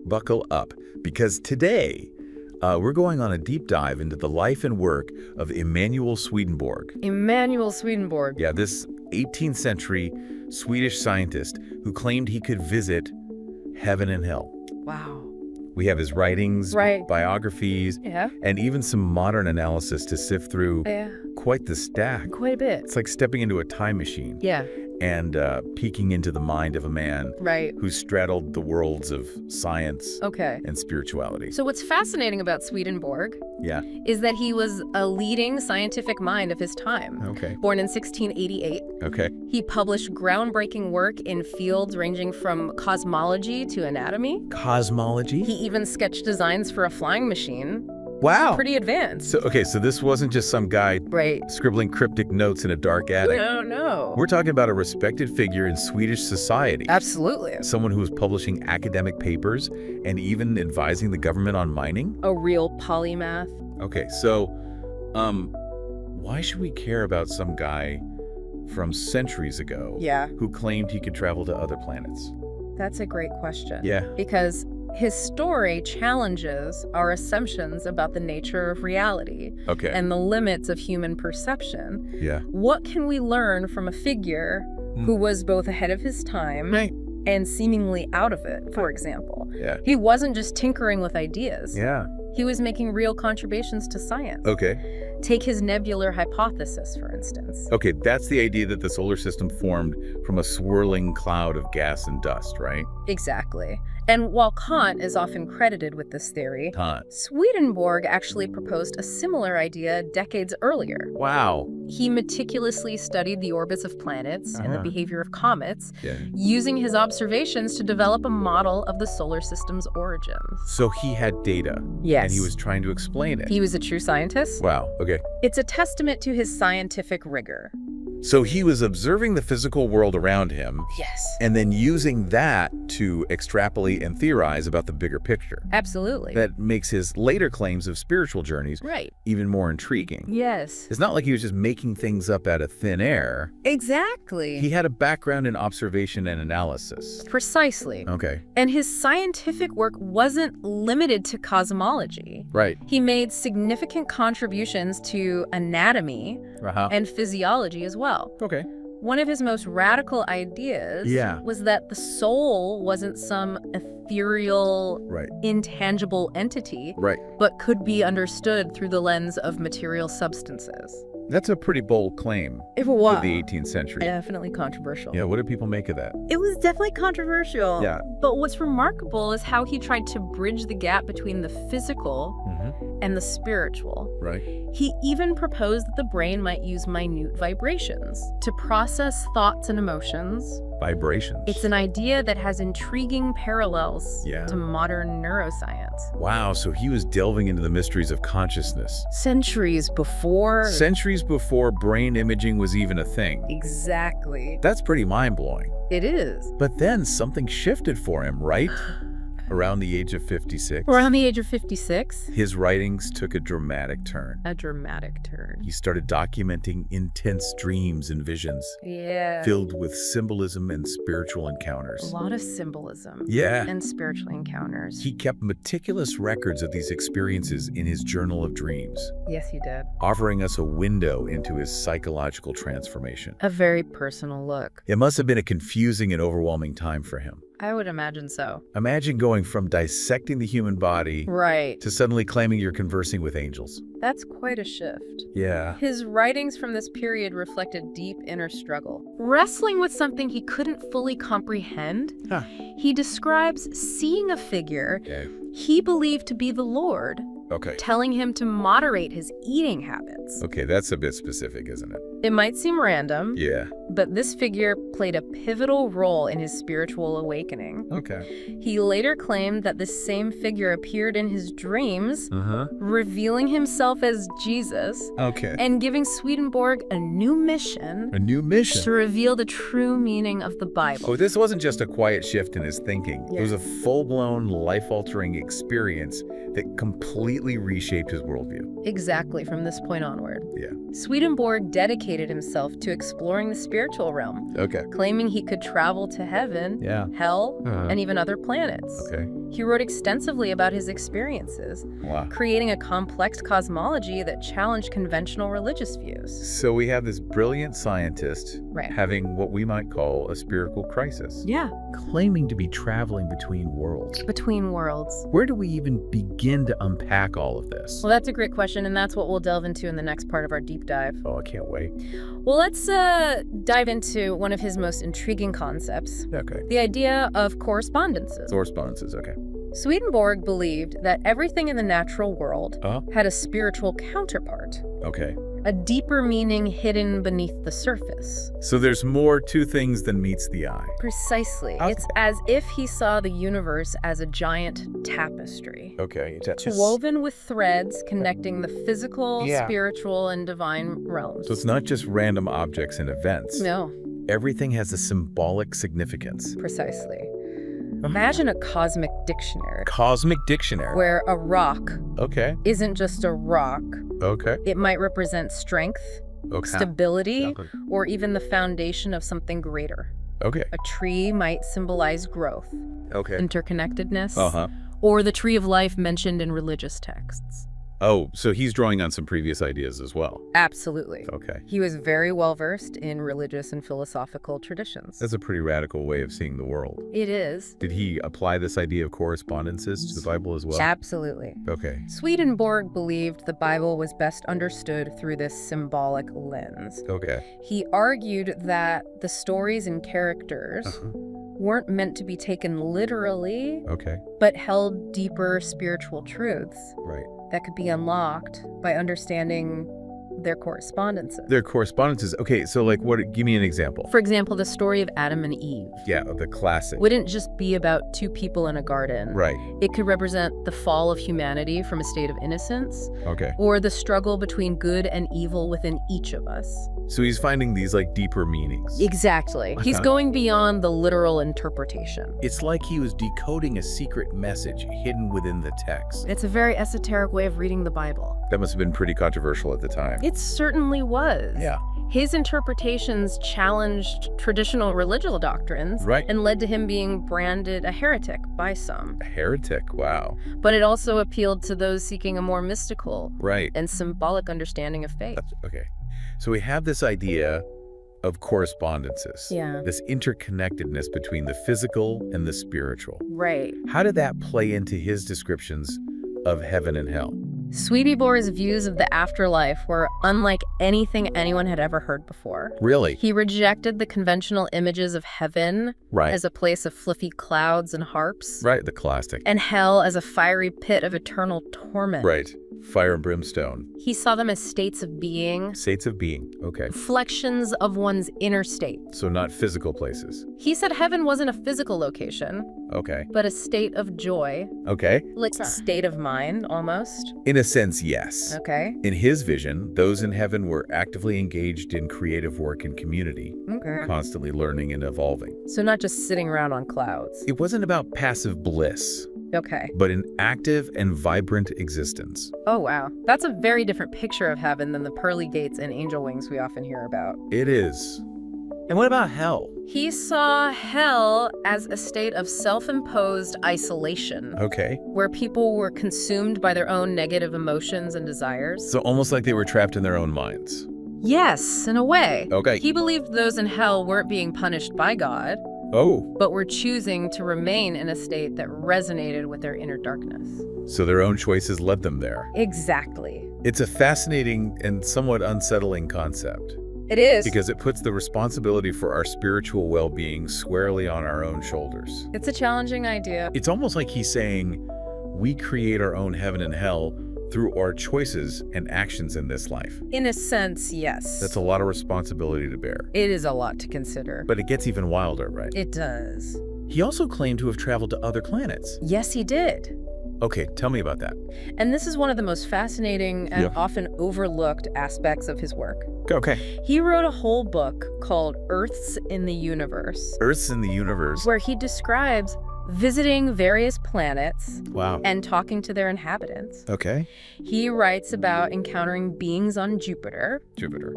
buckle up, because today we're going on a deep dive into the life and work of Emanuel Swedenborg. Emanuel Swedenborg. Yeah, this 18th century Swedish scientist who claimed he could visit heaven and hell. Wow. We have his writings, biographies, and even some modern analysis to sift through. Quite the stack. Quite a bit. It's like stepping into a time machine. Yeah. And peeking into the mind of a man who straddled the worlds of science and spirituality. So what's fascinating about Swedenborg is that he was a leading scientific mind of his time. Born in 1688. He published groundbreaking work in fields ranging from cosmology to anatomy. Cosmology? He even sketched designs for a flying machine. Wow. Pretty advanced. So, so this wasn't just some guy scribbling cryptic notes in a dark attic. No. We're talking about a respected figure in Swedish society. Absolutely. Someone who was publishing academic papers and even advising the government on mining. A real polymath. Okay, so why should we care about some guy from centuries ago who claimed he could travel to other planets? That's a great question. Yeah. Because his story challenges our assumptions about the nature of reality and the limits of human perception. Yeah. What can we learn from a figure who was both ahead of his time and seemingly out of it, for example? Yeah. He wasn't just tinkering with ideas. Yeah. He was making real contributions to science. Take his nebular hypothesis, for instance. That's the idea that the solar system formed from a swirling cloud of gas and dust, right? Exactly. And while Kant is often credited with this theory, Swedenborg actually proposed a similar idea decades earlier. Wow. He meticulously studied the orbits of planets and the behavior of comets, using his observations to develop a model of the solar system's origins. So he had data. Yes. And he was trying to explain it. He was a true scientist. Wow. It's a testament to his scientific rigor. So he was observing the physical world around him. Yes. And then using that to extrapolate and theorize about the bigger picture. Absolutely. That makes his later claims of spiritual journeys even more intriguing. Yes. It's not like he was just making things up out of thin air. Exactly. He had a background in observation and analysis. Precisely. And his scientific work wasn't limited to cosmology. He made significant contributions to anatomy and physiology as well. One of his most radical ideas was that the soul wasn't some ethereal, intangible entity, but could be understood through the lens of material substances. That's a pretty bold claim It was. for the 18th century. Definitely controversial. Yeah, what do people make of that? It was definitely controversial. Yeah. But what's remarkable is how he tried to bridge the gap between the physical and the spiritual. He even proposed that the brain might use minute vibrations to process thoughts and emotions. Vibrations. It's an idea that has intriguing parallels to modern neuroscience. Wow, so he was delving into the mysteries of consciousness. Centuries before brain imaging was even a thing. Exactly. That's pretty mind-blowing. It is. But then something shifted for him, right? Around the age of 56. Around the age of 56. His writings took a dramatic turn. A dramatic turn. He started documenting intense dreams and visions. Filled with symbolism and spiritual encounters. A lot of symbolism. And spiritual encounters. He kept meticulous records of these experiences in his journal of dreams. Yes, he did. Offering us a window into his psychological transformation. A very personal look. It must have been a confusing and overwhelming time for him. I would imagine so. Imagine going from dissecting the human body to suddenly claiming you're conversing with angels. That's quite a shift. Yeah. His writings from this period reflected deep inner struggle. Wrestling with something he couldn't fully comprehend, he describes seeing a figure he believed to be the Lord, telling him to moderate his eating habits. That's a bit specific, isn't it? It might seem random, Yeah. but this figure played a pivotal role in his spiritual awakening. Okay. He later claimed that this same figure appeared in his dreams, revealing himself as Jesus, and giving Swedenborg a new mission. A new mission? To reveal the true meaning of the Bible. Oh, this wasn't just a quiet shift in his thinking. It was a full-blown, life-altering experience that completely reshaped his worldview. Exactly, from this point onward. Yeah. Swedenborg dedicated himself to exploring the spiritual realm, claiming he could travel to heaven, hell, and even other planets. He wrote extensively about his experiences, creating a complex cosmology that challenged conventional religious views. So we have this brilliant scientist having what we might call a spiritual crisis. Yeah. Claiming to be traveling between worlds. Between worlds. Where do we even begin to unpack all of this? Well, that's a great question, and that's what we'll delve into in the next part of our deep dive. Oh, I can't wait. Well, let's dive into one of his most intriguing concepts. Okay. The idea of correspondences. Correspondences, okay. Swedenborg believed that everything in the natural world had a spiritual counterpart. Okay. A deeper meaning hidden beneath the surface. So there's more to things than meets the eye. Precisely. It's as if he saw the universe as a giant tapestry. Okay. Woven with threads connecting the physical, spiritual, and divine realms. So it's not just random objects and events. No. Everything has a symbolic significance. Precisely. Imagine a cosmic dictionary. Cosmic dictionary. Where a rock isn't just a rock. Okay. It might represent strength, stability, or even the foundation of something greater. Okay. A tree might symbolize growth, interconnectedness, or the tree of life mentioned in religious texts. Oh, so he's drawing on some previous ideas as well. Absolutely. Okay. He was very well versed in religious and philosophical traditions. That's a pretty radical way of seeing the world. It is. Did he apply this idea of correspondences to the Bible as well? Absolutely. Okay. Swedenborg believed the Bible was best understood through this symbolic lens. Okay. He argued that the stories and characters weren't meant to be taken literally, but held deeper spiritual truths. Right. That could be unlocked by understanding their correspondences. Their correspondences. Okay, so like what? Give me an example. For example, the story of Adam and Eve. Yeah, the classic. Wouldn't just be about two people in a garden. Right. It could represent the fall of humanity from a state of innocence. Okay. Or the struggle between good and evil within each of us. So he's finding these like deeper meanings. Exactly. He's going beyond the literal interpretation. It's like he was decoding a secret message hidden within the text. It's a very esoteric way of reading the Bible. That must have been pretty controversial at the time. It certainly was. Yeah. His interpretations challenged traditional religious doctrines and led to him being branded a heretic by some. A heretic, wow. But it also appealed to those seeking a more mystical and symbolic understanding of faith. Okay. So we have this idea of correspondences. Yeah. This interconnectedness between the physical and the spiritual. Right. How did that play into his descriptions of heaven and hell? Swedenborg's views of the afterlife were unlike anything anyone had ever heard before. Really? He rejected the conventional images of heaven as a place of fluffy clouds and harps. Right, the classic. And hell as a fiery pit of eternal torment. Right. Fire and brimstone. He saw them as states of being. States of being, okay. Reflections of one's inner state. So not physical places. He said heaven wasn't a physical location. Okay. But a state of joy. Okay. Like a state of mind, almost. In a sense, yes. Okay. In his vision, those in heaven were actively engaged in creative work and community. Okay. Constantly learning and evolving. So not just sitting around on clouds. It wasn't about passive bliss. Okay. But an active and vibrant existence. Oh, wow. That's a very different picture of heaven than the pearly gates and angel wings we often hear about. It is. And what about hell? He saw hell as a state of self-imposed isolation. Okay. Where people were consumed by their own negative emotions and desires. So almost like they were trapped in their own minds. Yes, in a way. Okay. He believed those in hell weren't being punished by God. Oh. But were choosing to remain in a state that resonated with their inner darkness. So their own choices led them there. Exactly. It's a fascinating and somewhat unsettling concept. It is. Because it puts the responsibility for our spiritual well-being squarely on our own shoulders. It's a challenging idea. It's almost like he's saying, we create our own heaven and hell through our choices and actions in this life. In a sense, yes. That's a lot of responsibility to bear. It is a lot to consider. But it gets even wilder, right? It does. He also claimed to have traveled to other planets. Yes, he did. Okay, tell me about that. And this is one of the most fascinating and often overlooked aspects of his work. Okay. He wrote a whole book called Earths in the Universe. Earths in the Universe. Where he describes visiting various planets and talking to their inhabitants. Okay. He writes about encountering beings on Jupiter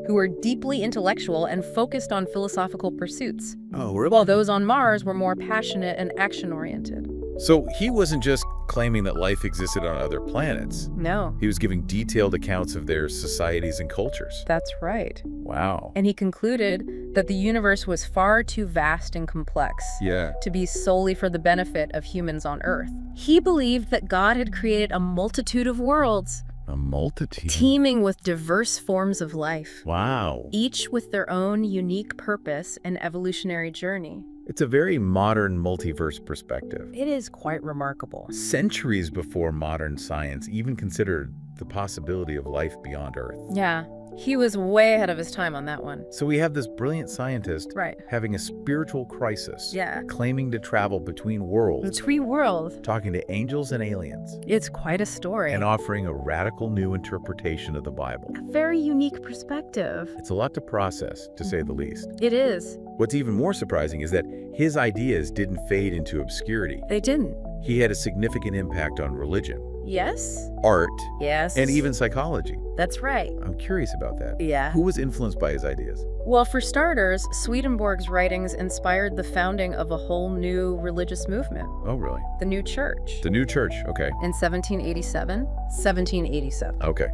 who were deeply intellectual and focused on philosophical pursuits. Oh, really? While those on Mars were more passionate and action-oriented. So he wasn't just claiming that life existed on other planets. No. He was giving detailed accounts of their societies and cultures. That's right. Wow. And he concluded that the universe was far too vast and complex to be solely for the benefit of humans on Earth. He believed that God had created a multitude of worlds. A multitude? Teeming with diverse forms of life. Wow. Each with their own unique purpose and evolutionary journey. It's a very modern multiverse perspective. It is quite remarkable. Centuries before modern science even considered the possibility of life beyond Earth. Yeah, he was way ahead of his time on that one. So we have this brilliant scientist having a spiritual crisis, claiming to travel between worlds. Between worlds. Talking to angels and aliens. It's quite a story. And offering a radical new interpretation of the Bible. A very unique perspective. It's a lot to process, to say the least. It is. What's even more surprising is that his ideas didn't fade into obscurity. They didn't. He had a significant impact on religion. Yes. Art. Yes. And even psychology. That's right. I'm curious about that. Yeah. Who was influenced by his ideas? Well, for starters, Swedenborg's writings inspired the founding of a whole new religious movement. Oh, really? The New Church. The New Church, okay. In 1787. 1787. Okay.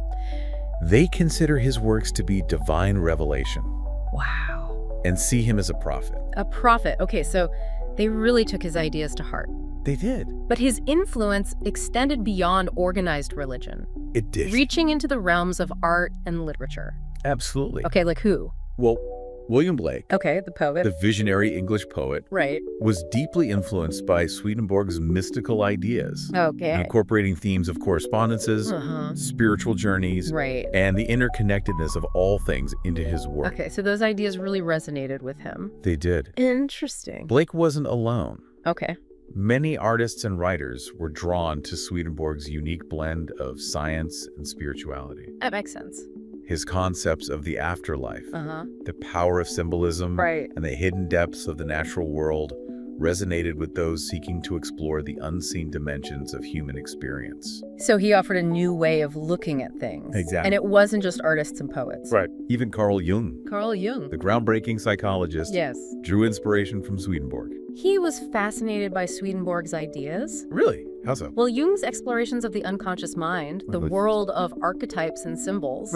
They consider his works to be divine revelation. Wow. And see him as a prophet. A prophet. Okay, so they really took his ideas to heart. They did. But his influence extended beyond organized religion. It did. Reaching into the realms of art and literature. Absolutely. Okay, like who? Well, William Blake, okay, the poet, the visionary English poet, was deeply influenced by Swedenborg's mystical ideas. Okay. Incorporating themes of correspondences, spiritual journeys, and the interconnectedness of all things into his work. Okay, so those ideas really resonated with him. They did. Interesting. Blake wasn't alone. Okay. Many artists and writers were drawn to Swedenborg's unique blend of science and spirituality. That makes sense. His concepts of the afterlife, the power of symbolism, and the hidden depths of the natural world resonated with those seeking to explore the unseen dimensions of human experience. So he offered a new way of looking at things. Exactly. And it wasn't just artists and poets. Right. Even Carl Jung. Carl Jung. The groundbreaking psychologist. Yes. Drew inspiration from Swedenborg. He was fascinated by Swedenborg's ideas. Really? How so? Well, Jung's explorations of the unconscious mind, the world of archetypes and symbols,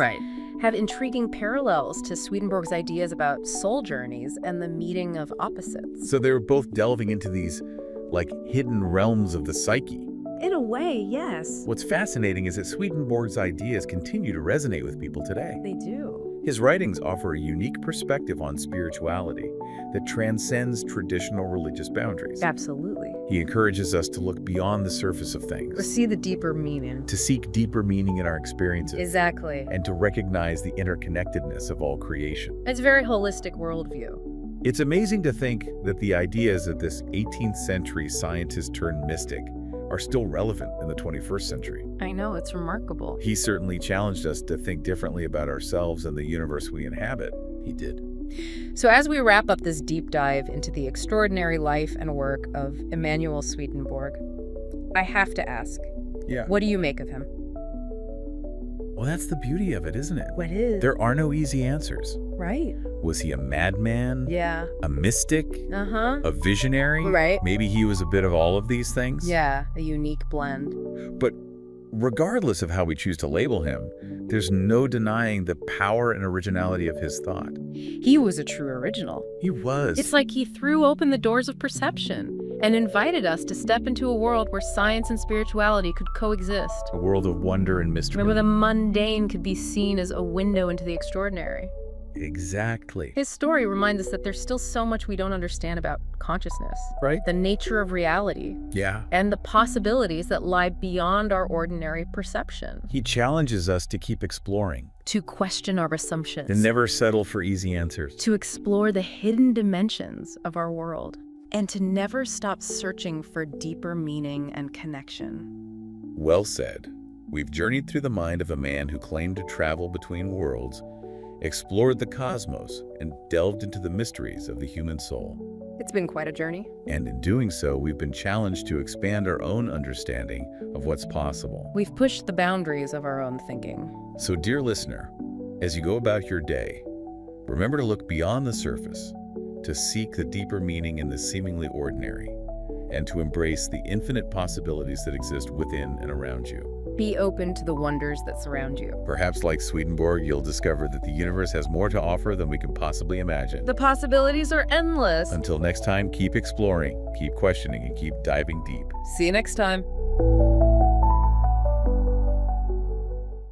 have intriguing parallels to Swedenborg's ideas about soul journeys and the meeting of opposites. So they were both delving into these, like, hidden realms of the psyche. In a way, yes. What's fascinating is that Swedenborg's ideas continue to resonate with people today. They do. His writings offer a unique perspective on spirituality that transcends traditional religious boundaries. Absolutely. He encourages us to look beyond the surface of things. To see the deeper meaning. To seek deeper meaning in our experiences. Exactly. And to recognize the interconnectedness of all creation. It's a very holistic worldview. It's amazing to think that the ideas of this 18th century scientist turned mystic are still relevant in the 21st century. I know, it's remarkable. He certainly challenged us to think differently about ourselves and the universe we inhabit. He did. So as we wrap up this deep dive into the extraordinary life and work of Emanuel Swedenborg, I have to ask, what do you make of him? Well, that's the beauty of it, isn't it? What is? There are no easy answers. Right. Was he a madman? Yeah. A mystic? A visionary? Right. Maybe he was a bit of all of these things? Yeah, a unique blend. But regardless of how we choose to label him, there's no denying the power and originality of his thought. He was a true original. He was. It's like he threw open the doors of perception and invited us to step into a world where science and spirituality could coexist. A world of wonder and mystery. Where the mundane could be seen as a window into the extraordinary. Exactly. His story reminds us that there's still so much we don't understand about consciousness. Right. The nature of reality. Yeah. And the possibilities that lie beyond our ordinary perception. He challenges us to keep exploring. To question our assumptions. And never settle for easy answers. To explore the hidden dimensions of our world. And to never stop searching for deeper meaning and connection. Well said. We've journeyed through the mind of a man who claimed to travel between worlds, explored the cosmos, and delved into the mysteries of the human soul. It's been quite a journey. And in doing so, we've been challenged to expand our own understanding of what's possible. We've pushed the boundaries of our own thinking. So, dear listener, as you go about your day, remember to look beyond the surface, to seek the deeper meaning in the seemingly ordinary, and to embrace the infinite possibilities that exist within and around you. Be open to the wonders that surround you. Perhaps like Swedenborg, you'll discover that the universe has more to offer than we can possibly imagine. The possibilities are endless. Until next time, keep exploring, keep questioning, and keep diving deep. See you next time.